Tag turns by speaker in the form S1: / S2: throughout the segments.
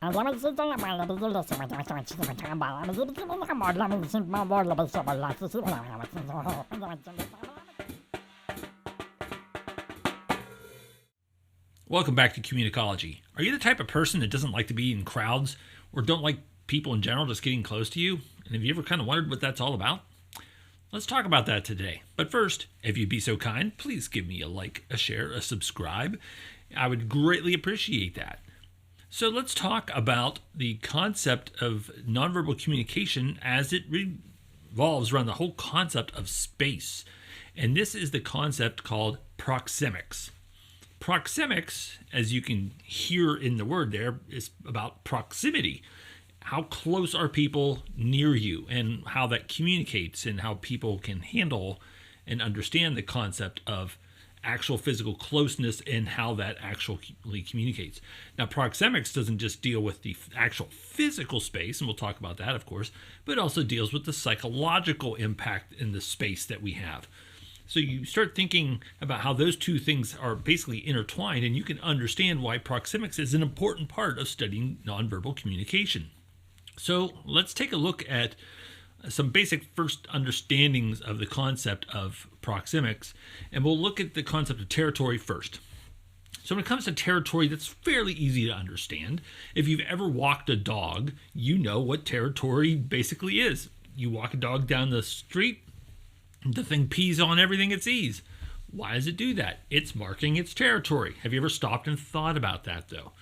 S1: Welcome back to Communicology. Are you the type of person that doesn't like to be in crowds or don't like people in general just getting close to you? And have you ever kind of wondered what that's all about? Let's talk about that today. But first, if you'd be so kind, please give me a like, a share, a subscribe. I would greatly appreciate that. So let's talk about the concept of nonverbal communication as it revolves around the whole concept of space. And this is the concept called proxemics. Proxemics, as you can hear in the word there, is about proximity. How close are people near you and how that communicates and how people can handle and understand the concept of actual physical closeness and how that actually communicates. Now, proxemics doesn't just deal with the actual physical space, and we'll talk about that, of course, but it also deals with the psychological impact in the space that we have. So you start thinking about how those two things are basically intertwined, and you can understand why proxemics is an important part of studying nonverbal communication. So let's take a look at some basic first understandings of the concept of proxemics, and we'll look at the concept of territory first. So when it comes to territory, that's fairly easy to understand. If you've ever walked a dog, you know what territory basically is. You walk a dog down the street, the thing pees on everything it sees. Why does it do that? It's marking its territory. Have you ever stopped and thought about that, though?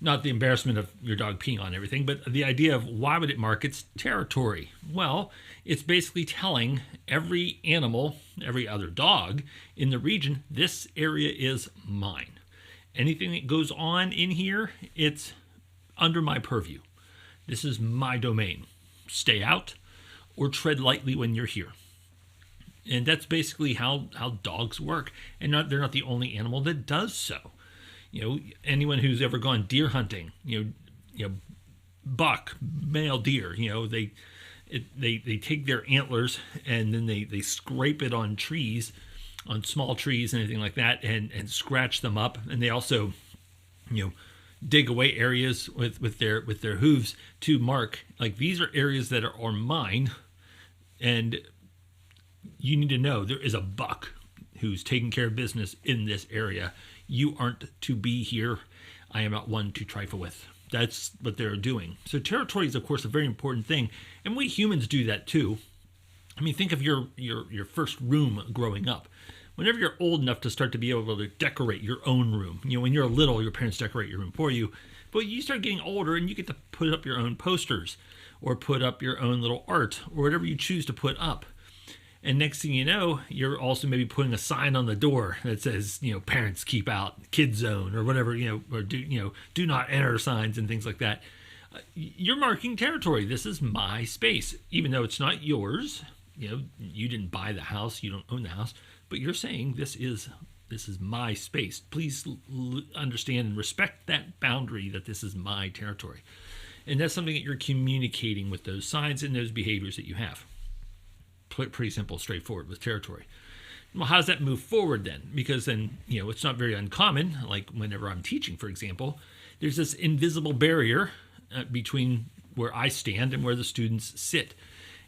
S1: Not the embarrassment of your dog peeing on everything, but the idea of why would it mark its territory? Well, it's basically telling every animal, every other dog in the region, this area is mine. Anything that goes on in here, it's under my purview. This is my domain. Stay out or tread lightly when you're here. And that's basically how dogs work. And they're not the only animal that does so. You know, anyone who's ever gone deer hunting, you know, buck, male deer, you know, they take their antlers and then they scrape it on trees, on small trees and anything like that, and scratch them up. And they also, you know, dig away areas with their hooves to mark, like, these are areas that are mine, and you need to know there is a buck who's taking care of business in this area. You aren't to be here. I am not one to trifle with. That's what they're doing. So territory is, of course, a very important thing. And we humans do that too. I mean, think of your first room growing up. Whenever you're old enough to start to be able to decorate your own room, you know, when you're little, your parents decorate your room for you. But you start getting older and you get to put up your own posters or put up your own little art or whatever you choose to put up. And next thing you know, you're also maybe putting a sign on the door that says, you know, parents keep out, kid zone, or whatever, you know, or do not enter signs and things like that. You're marking territory. This is my space, even though it's not yours. You know, you didn't buy the house, you don't own the house, but you're saying this is my space. Please understand and respect that boundary that this is my territory. And that's something that you're communicating with those signs and those behaviors that you have. Pretty simple, straightforward with territory. Well, how does that move forward then? Because then, you know, it's not very uncommon. Like whenever I'm teaching, for example, there's this invisible barrier between where I stand and where the students sit.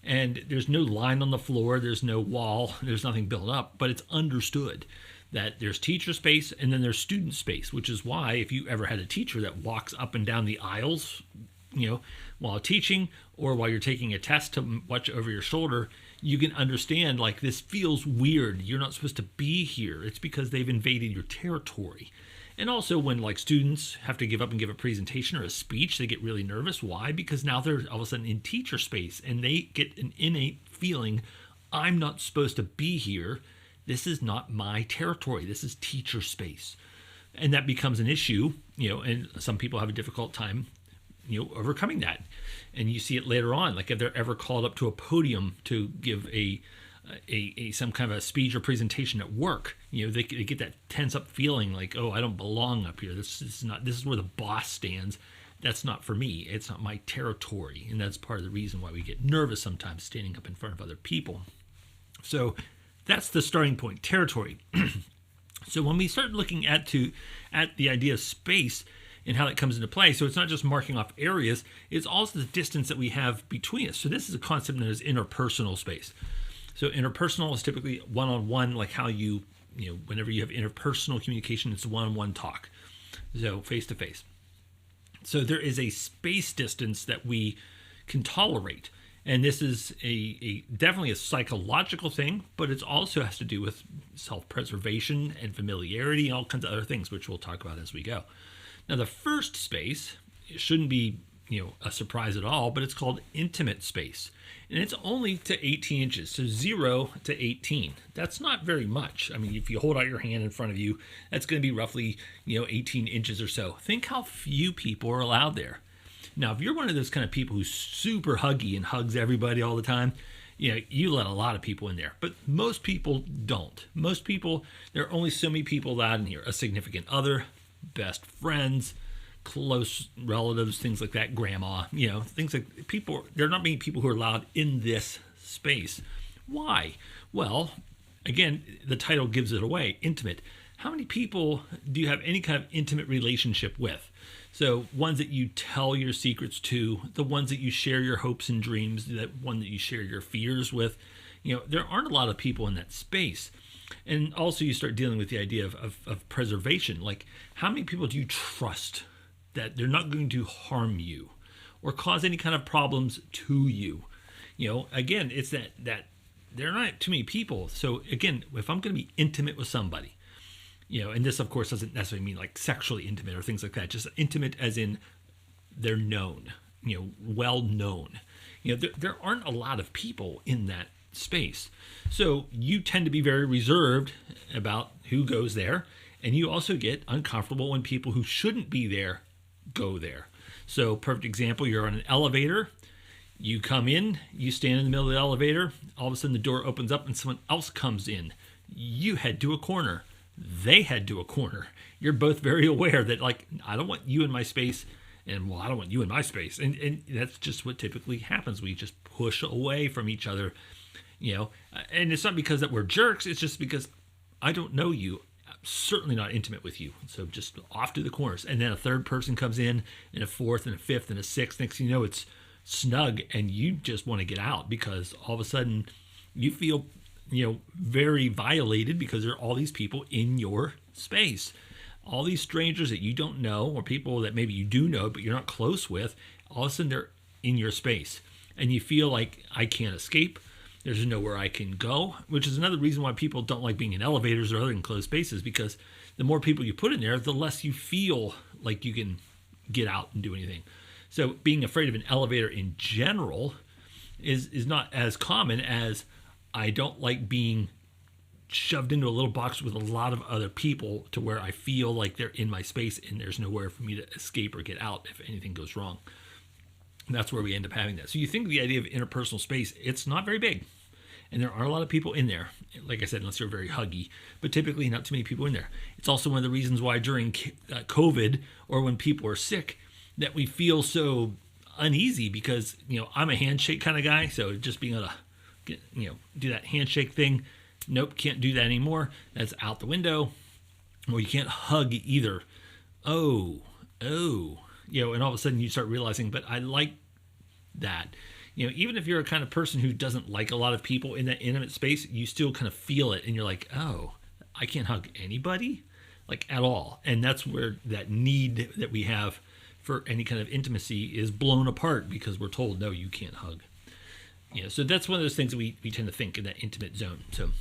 S1: And there's no line on the floor. There's no wall. There's nothing built up. But it's understood that there's teacher space and then there's student space, which is why if you ever had a teacher that walks up and down the aisles, you know, while teaching or while you're taking a test to watch over your shoulder, you can understand, like, this feels weird. You're not supposed to be here. It's because they've invaded your territory. And also when, like, students have to give up and give a presentation or a speech, they get really nervous. Why? Because now they're all of a sudden in teacher space and they get an innate feeling, I'm not supposed to be here. This is not my territory. This is teacher space. And that becomes an issue, you know, and some people have a difficult time, you know, overcoming that. And you see it later on, like if they're ever called up to a podium to give a some kind of a speech or presentation at work, you know, they get that tense up feeling like, oh, I don't belong up here. This is where the boss stands. That's not for me. It's not my territory. And that's part of the reason why we get nervous sometimes standing up in front of other people. So that's the starting point, territory. So when we start looking at the idea of space, and how that comes into play. So it's not just marking off areas, it's also the distance that we have between us. So this is a concept known as interpersonal space. So interpersonal is typically one-on-one, like how whenever you have interpersonal communication, it's one-on-one talk. So face-to-face. So there is a space distance that we can tolerate. And this is definitely a psychological thing, but it also has to do with self-preservation and familiarity and all kinds of other things, which we'll talk about as we go. Now, the first space, it shouldn't be a surprise at all, but it's called intimate space. And it's only to 18 inches, so 0 to 18. That's not very much. I mean, if you hold out your hand in front of you, that's going to be roughly 18 inches or so. Think how few people are allowed there. Now, if you're one of those kind of people who's super huggy and hugs everybody all the time, you let a lot of people in there. But most people don't. Most people, there are only so many people allowed in here. A significant other, best friends, close relatives, things like that, grandma, things like people. There are not many people who are allowed in this space. Why? Well, again, the title gives it away, intimate. How many people do you have any kind of intimate relationship with? So ones that you tell your secrets to, the ones that you share your hopes and dreams, that one that you share your fears with. There aren't a lot of people in that space. And also you start dealing with the idea of preservation. Like, how many people do you trust that they're not going to harm you or cause any kind of problems to you? Again, it's that there are not too many people. So again, if I'm going to be intimate with somebody, and this, of course, doesn't necessarily mean like sexually intimate or things like that. Just intimate as in they're known, well known. There aren't a lot of people in that space. So you tend to be very reserved about who goes there. And you also get uncomfortable when people who shouldn't be there go there. So perfect example, you're on an elevator. You come in, you stand in the middle of the elevator. All of a sudden the door opens up and someone else comes in. You head to a corner. They head to a corner. You're both very aware that, like, I don't want you in my space, and I don't want you in my space. And that's just what typically happens. We just push away from each other, and it's not because that we're jerks. It's just because I don't know you. I'm certainly not intimate with you. So just off to the corners. And then a third person comes in, and a fourth, and a fifth, and a sixth. Next thing you know, it's snug, and you just want to get out because all of a sudden you feel very violated because there are all these people in your space. All these strangers that you don't know, or people that maybe you do know but you're not close with, all of a sudden they're in your space. And you feel like, I can't escape. There's nowhere I can go, which is another reason why people don't like being in elevators or other enclosed spaces, because the more people you put in there, the less you feel like you can get out and do anything. So being afraid of an elevator in general is not as common as I don't like being shoved into a little box with a lot of other people to where I feel like they're in my space and there's nowhere for me to escape or get out if anything goes wrong. And that's where we end up having that. So you think of the idea of interpersonal space, it's not very big. And there aren't a lot of people in there, like I said, unless you're very huggy, but typically not too many people in there. It's also one of the reasons why during COVID or when people are sick that we feel so uneasy because, I'm a handshake kind of guy. So just being able to do that handshake thing. Nope, can't do that anymore. That's out the window. Or you can't hug either. And all of a sudden you start realizing, but I like that. Even if you're a kind of person who doesn't like a lot of people in that intimate space, you still kind of feel it and you're like, oh, I can't hug anybody, like at all. And that's where that need that we have for any kind of intimacy is blown apart because we're told, no, you can't hug. So that's one of those things that we tend to think in that intimate zone. So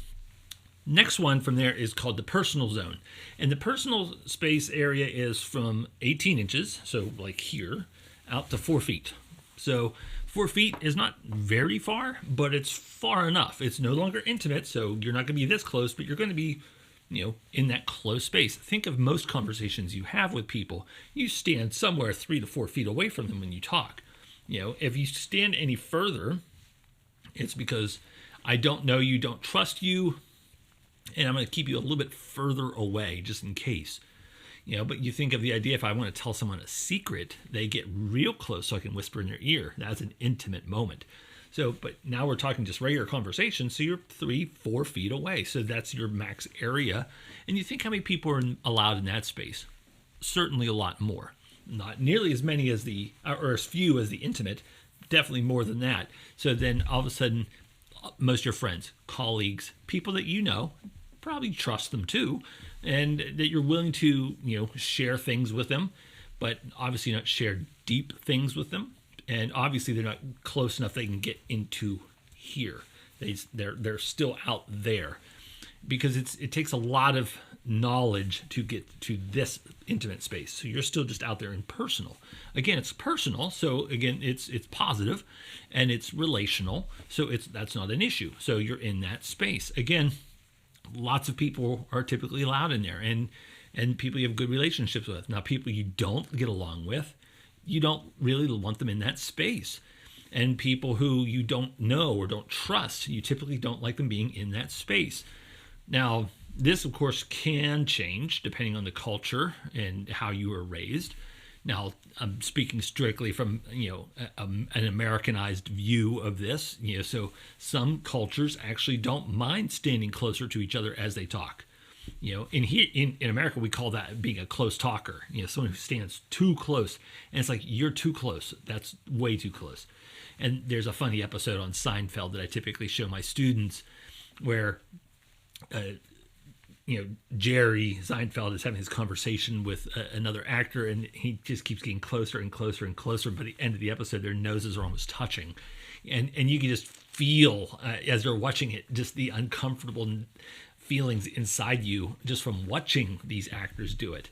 S1: next one from there is called the personal zone. And the personal space area is from 18 inches, so like here, out to 4 feet. So 4 feet is not very far, but it's far enough. It's no longer intimate, so you're not going to be this close, but you're going to be, in that close space. Think of most conversations you have with people. You stand somewhere 3 to 4 feet away from them when you talk. If you stand any further, it's because I don't know you, don't trust you, and I'm going to keep you a little bit further away just in case. But you think of the idea, if I want to tell someone a secret, they get real close so I can whisper in their ear. That's an intimate moment. So, but now we're talking just regular conversation, so you're 3-4 feet away. So that's your max area. And you think how many people are allowed in that space? Certainly a lot more. not nearly as many as or as few as the intimate, definitely more than that. So then all of a sudden, most of your friends, colleagues, people that you know, probably trust them too, and that you're willing to, share things with them, but obviously not share deep things with them. And obviously they're not close enough they can get into here. They're still out there, because it takes a lot of knowledge to get to this intimate space. So you're still just out there in personal. Again, it's personal, so again, it's positive, and it's relational, so that's not an issue. So you're in that space. Again, lots of people are typically allowed in there, and people you have good relationships with. Now, people you don't get along with, you don't really want them in that space. And people who you don't know or don't trust, you typically don't like them being in that space. Now, this, of course, can change depending on the culture and how you were raised. Now, I'm speaking strictly from, an Americanized view of this. So some cultures actually don't mind standing closer to each other as they talk. In America, we call that being a close talker. Someone who stands too close, and it's like, you're too close. That's way too close. And there's a funny episode on Seinfeld that I typically show my students where, Jerry Seinfeld is having his conversation with another actor, and he just keeps getting closer and closer and closer. By the end of the episode, their noses are almost touching. And you can just feel, as they're watching it, just the uncomfortable feelings inside you just from watching these actors do it.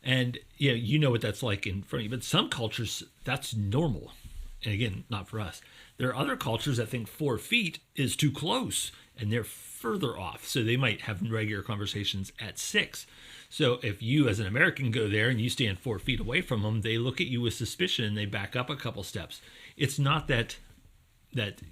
S1: And you know what that's like in front of you. But some cultures, that's normal. And again, not for us. There are other cultures that think 4 feet is too close, and they're further off. So they might have regular conversations at 6. So if you as an American go there and you stand 4 feet away from them, they look at you with suspicion and they back up a couple steps. It's not that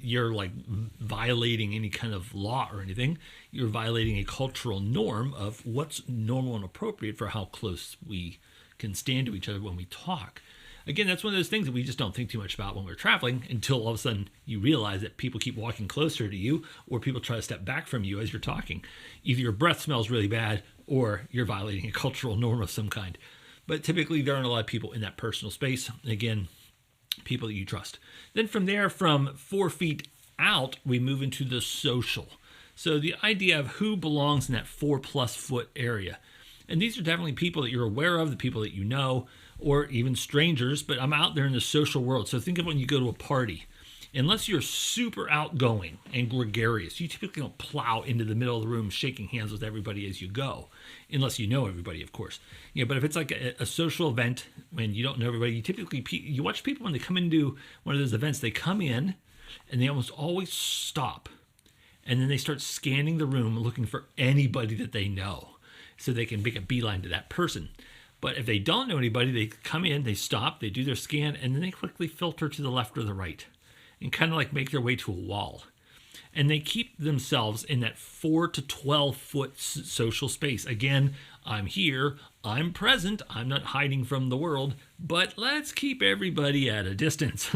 S1: you're like violating any kind of law or anything. You're violating a cultural norm of what's normal and appropriate for how close we can stand to each other when we talk. Again, that's one of those things that we just don't think too much about when we're traveling, until all of a sudden you realize that people keep walking closer to you, or people try to step back from you as you're talking. Either your breath smells really bad, or you're violating a cultural norm of some kind. But typically there aren't a lot of people in that personal space. Again, people that you trust. Then from there, from 4 feet out, we move into the social. So the idea of who belongs in that 4+ foot area. And these are definitely people that you're aware of, the people that you know, or even strangers, but I'm out there in the social world. So think of when you go to a party. Unless you're super outgoing and gregarious, you typically don't plow into the middle of the room shaking hands with everybody as you go, unless you know everybody, of course. But if it's like a social event when you don't know everybody, you watch people when they come into one of those events, they come in and they almost always stop. And then they start scanning the room looking for anybody that they know so they can make a beeline to that person. But if they don't know anybody, they come in, they stop, they do their scan, and then they quickly filter to the left or the right and kind of like make their way to a wall. And they keep themselves in that 4 to 12 foot social space. Again, I'm here, I'm present, I'm not hiding from the world, but let's keep everybody at a distance.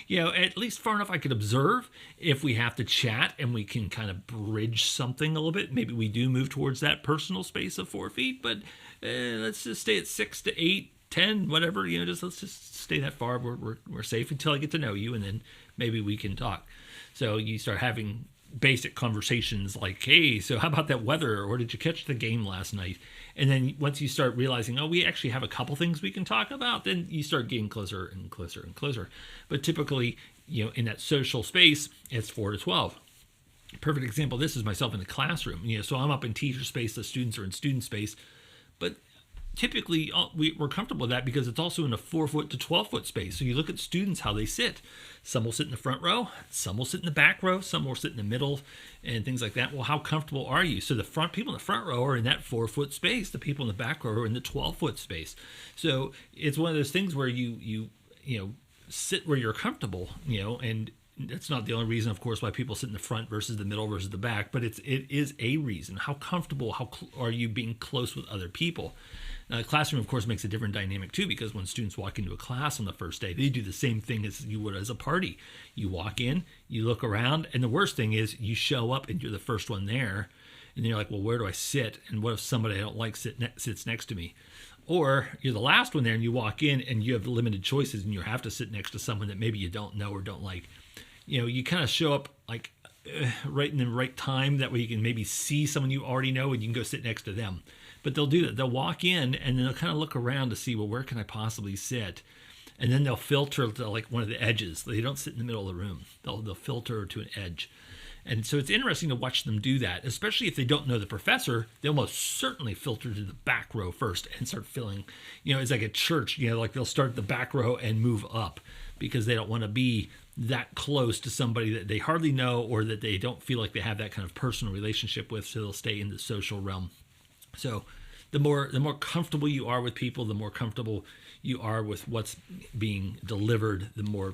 S1: At least far enough I could observe. If we have to chat and we can kind of bridge something a little bit, maybe we do move towards that personal space of 4 feet, but let's just stay at 6 to 8, 10, whatever, let's just stay that far. We're safe until I get to know you, and then maybe we can talk. So you start having basic conversations like, hey, so how about that weather? Or did you catch the game last night? And then once you start realizing, we actually have a couple things we can talk about, then you start getting closer and closer and closer. But typically, in that social space, it's 4 to 12. Perfect example, this is myself in the classroom. So I'm up in teacher space, the students are in student space. But typically we're comfortable with that because it's also in a 4 foot to 12 foot space. So you look at students, how they sit. Some will sit in the front row, some will sit in the back row, some will sit in the middle, and things like that. Well, how comfortable are you? So the people in the front row are in that 4 foot space. The people in the back row are in the 12 foot space. So it's one of those things where you sit where you're comfortable, and that's not the only reason, of course, why people sit in the front versus the middle versus the back, but it is a reason. How comfortable, are you being close with other people? Now, the classroom, of course, makes a different dynamic too, because when students walk into a class on the first day, they do the same thing as you would as a party. You walk in, you look around, and the worst thing is you show up and you're the first one there, And then you're like, well, where do I sit? And what if somebody I don't like sits next to me? Or you're the last one there and you walk in and you have limited choices and you have to sit next to someone that maybe you don't know or don't like. You kind of show up like right in the right time. That way you can maybe see someone you already know and you can go sit next to them. But they'll do that. They'll walk in and then they'll kind of look around to see, well, where can I possibly sit? And then they'll filter to like one of the edges. They don't sit in the middle of the room. They'll filter to an edge. And so it's interesting to watch them do that, especially if they don't know the professor. They'll most certainly filter to the back row first and start filling. It's like a church, like they'll start at the back row and move up because they don't want to be that close to somebody that they hardly know or that they don't feel like they have that kind of personal relationship with, so they'll stay in the social realm. So the more comfortable you are with people, the more comfortable you are with what's being delivered, the more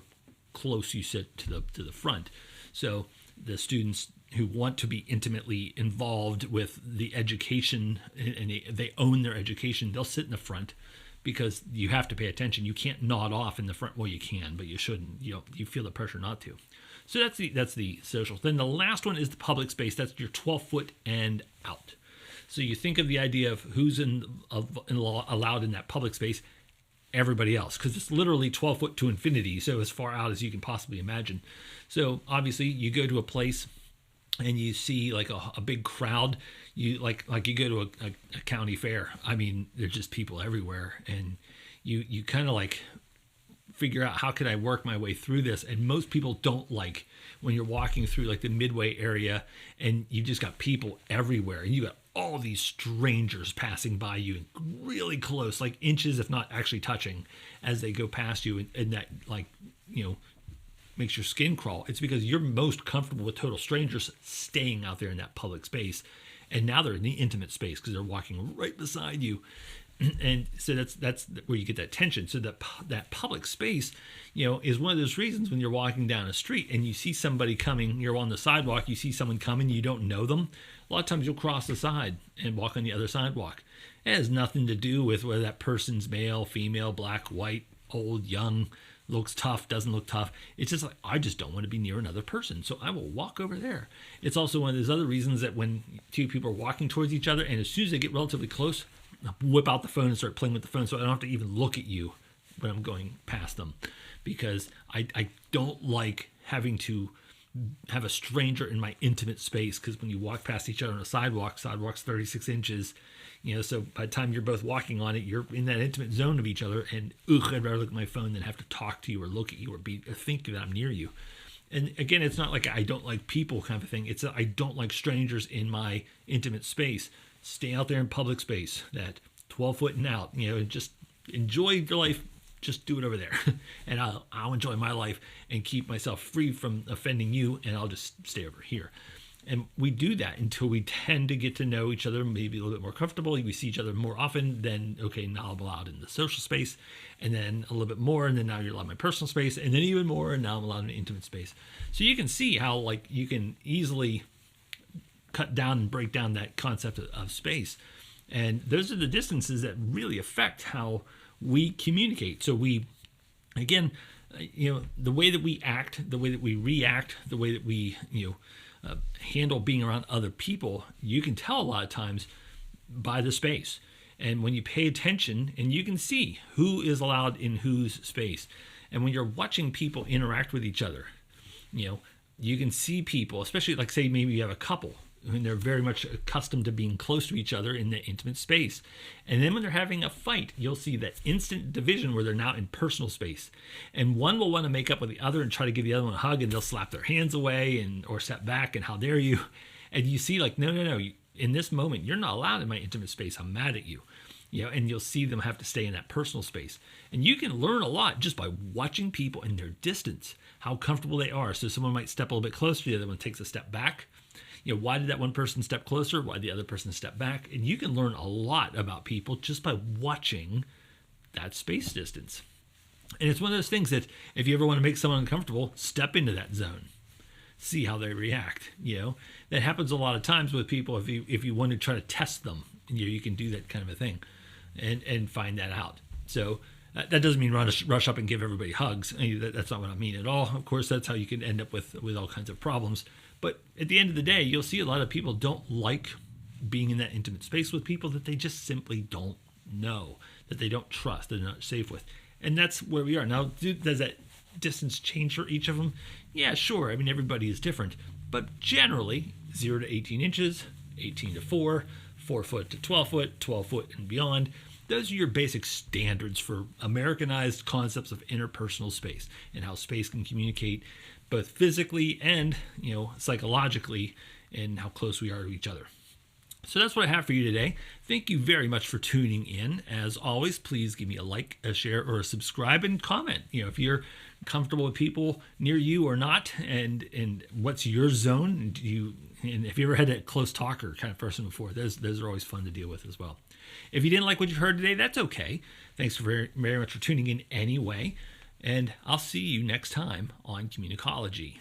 S1: close you sit to the front. So the students who want to be intimately involved with the education and they own their education, they'll sit in the front because you have to pay attention. You can't nod off in the front. Well, you can, but you shouldn't. You feel the pressure not to. So that's the social. Then the last one is the public space. That's your 12 foot and out. So you think of the idea of who's allowed in that public space. Everybody else, because it's literally 12 foot to infinity, so as far out as you can possibly imagine. So obviously you go to a place and you see like a big crowd. You like you go to a county fair. I mean, there's just people everywhere, and you kind of like figure out, how can I work my way through this? And most people don't like when you're walking through like the midway area and you just got people everywhere and you got all these strangers passing by you really close, like inches, if not actually touching, as they go past you. And that, like, makes your skin crawl. It's because you're most comfortable with total strangers staying out there in that public space. And now they're in the intimate space because they're walking right beside you. And so that's where you get that tension. So that public space, is one of those reasons when you're walking down a street and you see somebody coming, you're on the sidewalk, you see someone coming, you don't know them. A lot of times you'll cross the side and walk on the other sidewalk. It has nothing to do with whether that person's male, female, black, white, old, young, looks tough, doesn't look tough. It's just like, I just don't want to be near another person, so I will walk over there. It's also one of those other reasons that when two people are walking towards each other and as soon as they get relatively close, I'll whip out the phone and start playing with the phone so I don't have to even look at you when I'm going past them, because I don't like having to have a stranger in my intimate space, because when you walk past each other on a sidewalk's 36 inches, so by the time you're both walking on it, you're in that intimate zone of each other, and I'd rather look at my phone than have to talk to you or look at you or think that I'm near you. And again, it's not like I don't like people kind of a thing. It's that I don't like strangers in my intimate space. Stay out there in public space, that 12 foot and out, just enjoy your life. Just do it over there. And I'll enjoy my life and keep myself free from offending you, and I'll just stay over here. And we do that until we tend to get to know each other, maybe a little bit more comfortable. We see each other more often. Then, okay, now I'm allowed in the social space, and then a little bit more, and then now you're allowed in my personal space, and then even more, and now I'm allowed in the intimate space. So you can see how, like, you can easily cut down and break down that concept of space. And those are the distances that really affect how we communicate. So we, again, the way that we act, the way that we react, the way that we, handle being around other people, you can tell a lot of times by the space. And when you pay attention, and you can see who is allowed in whose space. And when you're watching people interact with each other, you can see people, especially like, say, maybe you have a couple, and they're very much accustomed to being close to each other in the intimate space. And then when they're having a fight, you'll see that instant division where they're now in personal space. And one will want to make up with the other and try to give the other one a hug, and they'll slap their hands away or step back, and how dare you. And you see, like, no. In this moment, you're not allowed in my intimate space. I'm mad at you. And you'll see them have to stay in that personal space. And you can learn a lot just by watching people in their distance, how comfortable they are. So someone might step a little bit closer, the other one takes a step back. Why did that one person step closer? Why did the other person step back? And you can learn a lot about people just by watching that space distance. And it's one of those things that if you ever want to make someone uncomfortable, step into that zone. See how they react. That happens a lot of times with people. If you want to try to test them, you can do that kind of a thing and find that out. So that doesn't mean rush up and give everybody hugs. That's not what I mean at all. Of course, that's how you can end up with all kinds of problems. But at the end of the day, you'll see a lot of people don't like being in that intimate space with people that they just simply don't know, that they don't trust, they're not safe with. And that's where we are. Now, does that distance change for each of them? Yeah, sure. I mean, everybody is different. But generally, 0 to 18 inches, 18 to 4, 4 foot to 12 foot, 12 foot and beyond. Those are your basic standards for Americanized concepts of interpersonal space and how space can communicate both physically and, psychologically, and how close we are to each other. So that's what I have for you today. Thank you very much for tuning in. As always, please give me a like, a share, or a subscribe and comment. If you're comfortable with people near you or not, and what's your zone, and if you ever had a close talker kind of person before, those are always fun to deal with as well. If you didn't like what you heard today, that's okay. Thanks very, very much for tuning in anyway, and I'll see you next time on Communicology.